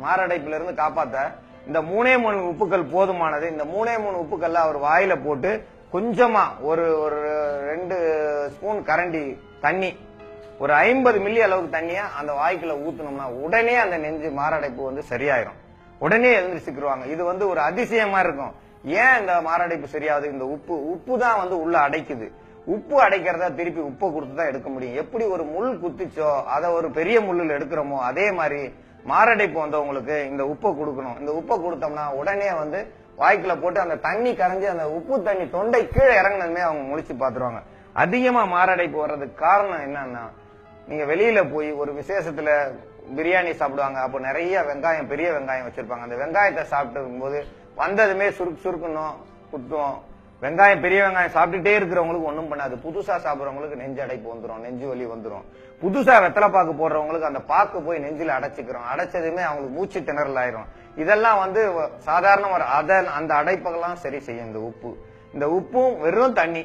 மாரடைப்புல இருந்து காப்பாத்த இந்த 3 உப்புக்கள் போதுமானது. இந்த 3 உப்புக்கள்ல அவர் வாயில போட்டு கொஞ்சமா ஒரு ஒரு 2 ஸ்பூன் கரண்டி தண்ணி, ஒரு 50 மில்லி அளவுக்கு தண்ணிய அந்த வாய்க்குள்ள ஊத்துனோம்னா உடனே அந்த நெஞ்சு மாரடைப்பு சரியாயிரும். உடனே எழுந்திருச்சுக்குருவாங்க. இது ஒரு அதிசயமா இருக்கும். ஏன் இந்த மாரடைப்பு சரியாவது? இந்த உப்பு தான் உள்ள அடைக்குது. உப்பு அடைக்கிறதா திருப்பி உப்பை கொடுத்துதான் எடுக்க முடியும். எப்படி ஒரு முள் குத்திச்சோ அதை ஒரு பெரிய முள்ளில் எடுக்கிறோமோ அதே மாதிரி மாரடைப்பு வந்தவங்களுக்கு இந்த உப்பை கொடுக்கணும். இந்த உப்பை கொடுத்தோம்னா உடனே வாய்க்குள்ள போட்டு அந்த தண்ணி கரைஞ்சி அந்த உப்பு தண்ணி தொண்டை கீழே இறங்கினதுமே அவங்க முழிச்சு பாத்துருவாங்க. அதிகமா மாரடைப்பு வர்றதுக்கு காரணம் என்னன்னா, நீங்க வெளியில போய் ஒரு விசேஷத்துல பிரியாணி சாப்பிடுவாங்க. அப்போ நிறைய வெங்காயம், பெரிய வெங்காயம் வச்சிருப்பாங்க. அந்த வெங்காயத்தை சாப்பிட்டு போது வந்ததுமே சுருக்கணும், குத்தும். வெங்காயம், பெரிய வெங்காயம் சாப்பிட்டுட்டே இருக்கிறவங்களுக்கு ஒண்ணும் பண்ணாது. புதுசா சாப்பிடுறவங்களுக்கு நெஞ்சு அடைப்பு வந்துடும், நெஞ்சு வலி வந்துடும். புதுசா வெத்தலை பாக்கு போடுறவங்களுக்கு அந்த பாக்கு போய் நெஞ்சில அடைச்சுக்கிறோம். அடைச்சதுமே அவங்களுக்கு மூச்சு திணறல் ஆயிரும். இதெல்லாம் சாதாரண அந்த அடைப்பெல்லாம் சரி செய்யும் இந்த உப்பும் வெறும் தண்ணி.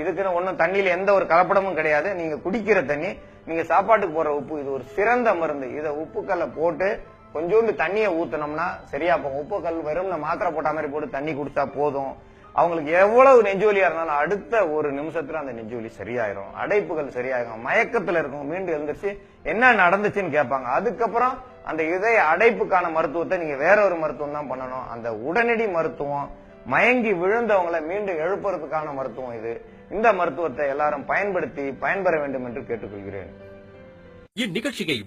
இதுக்குன்னு ஒண்ணும் தண்ணியில எந்த ஒரு கலப்படமும் கிடையாது. நீங்க குடிக்கிற தண்ணி, நீங்க சாப்பாட்டுக்கு போற உப்பு, இது ஒரு சிறந்த மருந்து. இத உப்புக்கல்ல போட்டு கொஞ்சோண்டு தண்ணியை ஊத்தனோம்னா சரியா போகும். உப்புக்கல் வெறும் மாத்திரை போட்ட மாதிரி போட்டு தண்ணி குடிச்சா போதும். அவங்களுக்கு எவ்வளவு நெஞ்சுவலியா இருந்தாலும் அடுத்த ஒரு நிமிஷத்துல அந்த நெஞ்சுவலி சரியாயிரும், அடைப்புகள் சரியாயிரும். மயக்கத்துல இருக்கும், மீண்டும் எழுந்திருச்சு என்ன நடந்துச்சுன்னு கேட்பாங்க. அதுக்கப்புறம் அந்த இதய அடைப்புக்கான மருத்துவத்தை நீங்க வேற ஒரு மருத்துவம் தான் பண்ணணும். அந்த உடனடி மருத்துவம், மயங்கி விழுந்தவங்களை மீண்டும் எழுப்புறதுக்கான மருத்துவம் இது. இந்த மருத்துவத்தை எல்லாரும் பயன்படுத்தி பயன்பெற வேண்டும் என்று கேட்டுக்கொள்கிறேன். இந்நிகழ்ச்சியை